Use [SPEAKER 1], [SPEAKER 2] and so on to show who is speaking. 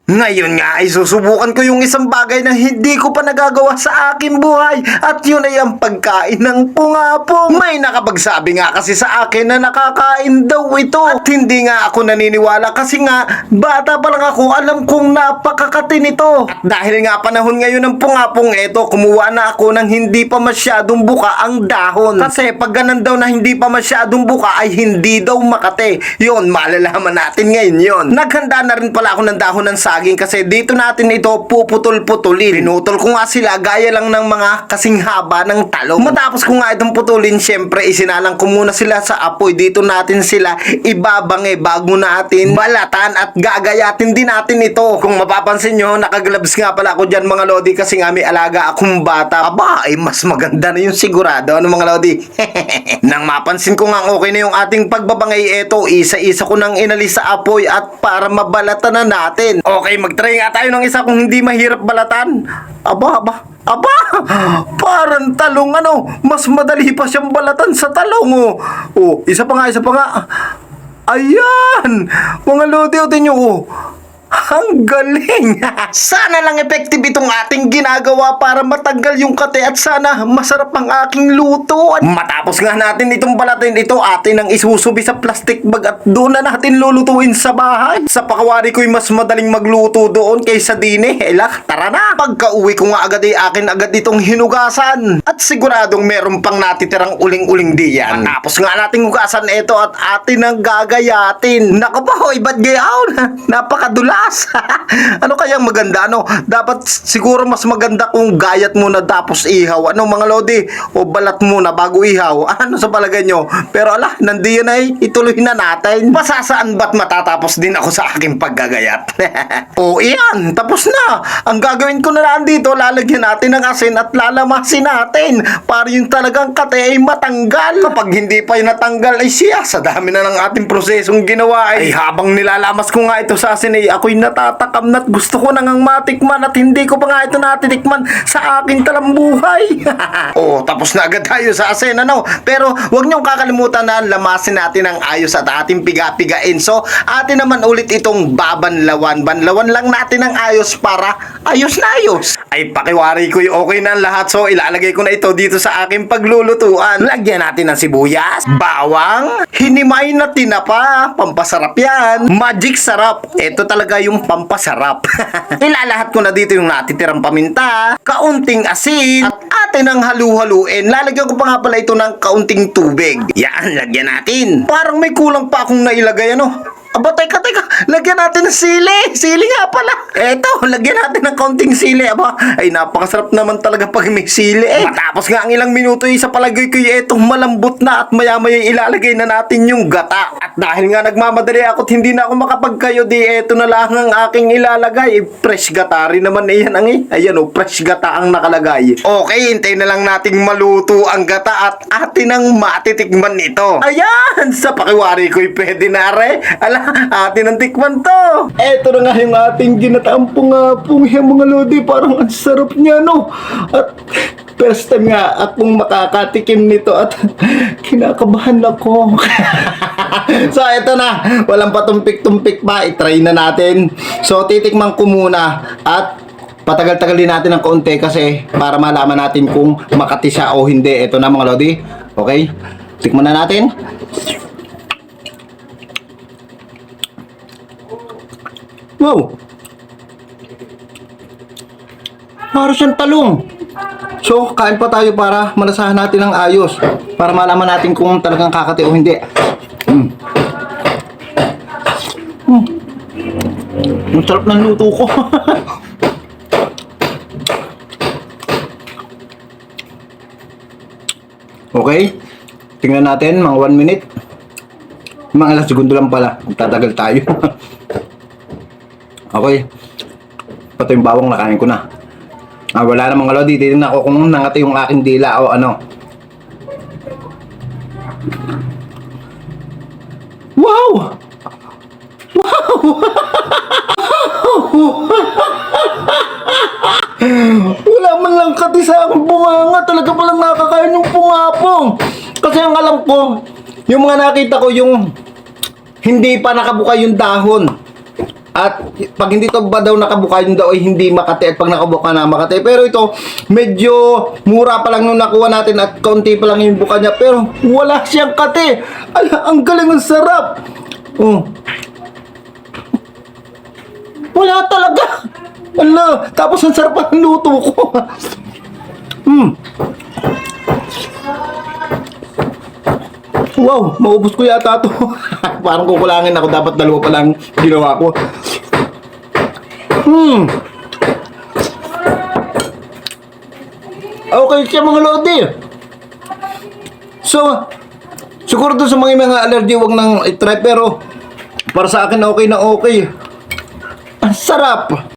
[SPEAKER 1] Ngayon nga ay susubukan ko yung isang bagay na hindi ko pa nagagawa sa aking buhay at yun ay ang pagkain ng pungapong. May nakapagsabi nga kasi sa akin na nakakain daw ito at hindi nga ako naniniwala kasi nga bata pa lang ako alam kong napakakati nito. At dahil nga panahon ngayon ng pungapong eto, kumuha na ako ng hindi pa masyadong buka ang dahon. Kasi pag ganun daw na hindi pa masyadong buka ay hindi daw makate. Yun, malalaman natin ngayon yun. Naghanda na rin pala ako ng dahon ng saging kasi dito natin ito puputol-putulin. Pinutol ko nga sila gaya lang ng mga kasing haba ng talong. Matapos ko nga itong putulin, syempre isinalang ko muna sila sa apoy. Dito natin sila ibabange bago natin balatan at gagayatin din natin ito. Kung mapapansin nyo, nakaglabs nga pala ako dyan mga lodi kasi nga may alaga akong bata. Aba, ay mas maganda na yung sigurado. Ano mga lodi? Nang mapansin ko nga okay na yung ating pagbabangay, eto, isa-isa ko nang inalis sa apoy at para mabalatan na natin. Okay, mag-try nga tayo ng isa kung hindi mahirap balatan. Aba, parang talong ano, mas madali pa siyang balatan sa talong oh. Oh, isa pa nga. Ayan! Mga lodi, o tinyo ko. Ang galing! Sana lang effective itong ating ginagawa para matanggal yung kate at sana masarap ang aking luto. Matapos nga natin itong balatin ito, atin ang isusubi sa plastic bag at doon na natin lulutuin sa bahay. Sa pakawari ko'y mas madaling magluto doon kaysa dine. Ela, tara na! Pagka-uwi ko nga agad ay akin agad itong hinugasan. At siguradong meron pang natitirang uling-uling diyan. Matapos nga nating hugasan ito at atin ang gagayatin. Naku pa hoy, ba't gayaw? Napakadulas! Ano kayang maganda? Ano? Dapat siguro mas maganda kung gayat muna tapos ihaw. Ano mga lodi? O balat muna bago ihaw. Ano sa palagay nyo? Pero ala, nandiyan ay ituloy na natin. Pasasaan ba't matatapos din ako sa aking paggagayat? O iyan, tapos na. Ang gagawin ko na lang dito, lalagyan natin ng asin at lalamasin natin para yung talagang kate ay matanggal. Kapag hindi pa yung natanggal ay siya, sa dami na ng ating prosesong ginawa ay habang nilalamas ko nga ito sa asin ay ako'y natatakam na't gusto ko nang matikman at hindi ko pa nga ito natitikman sa aking talambuhay. Oh, tapos na agad tayo sa asin, ano? Pero wag niyong kakalimutan na lamasin natin ang ayos at ating piga-pigain. So, atin naman ulit itong babanlawan. Banlawan lang natin ang ayos para ayos na ayos. Ay, pakiwari ko yung okay na ang lahat. So, ilalagay ko na ito dito sa aking paglulutuan. Lagyan natin ng sibuyas, bawang, hinimay na tinapa, pampasarap yan. Magic sarap. Ito talaga yung pampasarap. Ilalahat ko na dito yung natitirang paminta, kaunting asin, at atin ang halu-haluin. Lalagyan ko pa nga pala ito ng kaunting tubig. Yan, lagyan natin. Parang may kulang pa akong nailagay, ano? Aba, teka, lagyan natin ng sili. Sili nga pala. Eto, lagyan natin ng kaunting sili. Aba, ay napakasarap naman talaga pag may sili eh. Matapos nga ang ilang minuto sa palagay ko etong malambot na at maya-maya ilalagay na natin yung gata. At dahil nga nagmamadali ako at hindi na ako makapagkayo eto na lang ang aking ilalagay. Fresh gata rin naman yan ang ayan o, fresh gata ang nakalagay. Okay, hintayin na lang nating maluto ang gata at atin ang matitikman nito. Ayan, sa pakiwari ko'y pwede na re. Atin ang tikman to. Eto na nga yung ating ginataang pungapong mga lodi. Parang ang sarap niya, no? At first time nga akong makakatikim nito at kinakabahan ako. So, eto na. Walang patumpik-tumpik pa. I-try na natin. So, titikman ko muna at patagal-tagal din natin ng kaunti kasi para malaman natin kung makati siya o hindi. Eto na mga lodi. Okay? Tikman na natin. Wow! Para siyang talong. So, kain pa tayo para malasahan natin ng ayos. Para malaman natin kung talagang kakati o hindi. Ang sarap ng luto ko. Okay. Tingnan natin, mga 1 minute. Mga ilang segundo lang pala. Tatagal tayo. Okay. Ito yung bawang nakain ko na. Wala na mga lodi. Titignan ako kung nangati yung aking dila o ano. Wow! Wow! Wala man lang kati sa aking bunganga. Talaga palang nakakain yung pungapong. Kasi ang alam ko, yung mga nakita ko yung hindi pa nakabuka yung dahon. At
[SPEAKER 2] pag hindi to ba daw nakabuka yun daw ay hindi Makati at pag nakabuka na Makati. Pero ito, medyo mura pa lang nung nakuha natin at konti pa lang yung buka niya. Pero wala siyang kate. Ala, ang galing, ang sarap. Oh. Wala talaga. Ala, tapos ang sarap ang luto ko. Wow, maubos ko yata to. Parang kukulangin ako. Dapat dalawa pa lang ginawa ko. Okay siya mga lodi. So, siguro doon sa mga allergy, wag nang i-try. Pero, para sa akin, okay na okay. Ang sarap.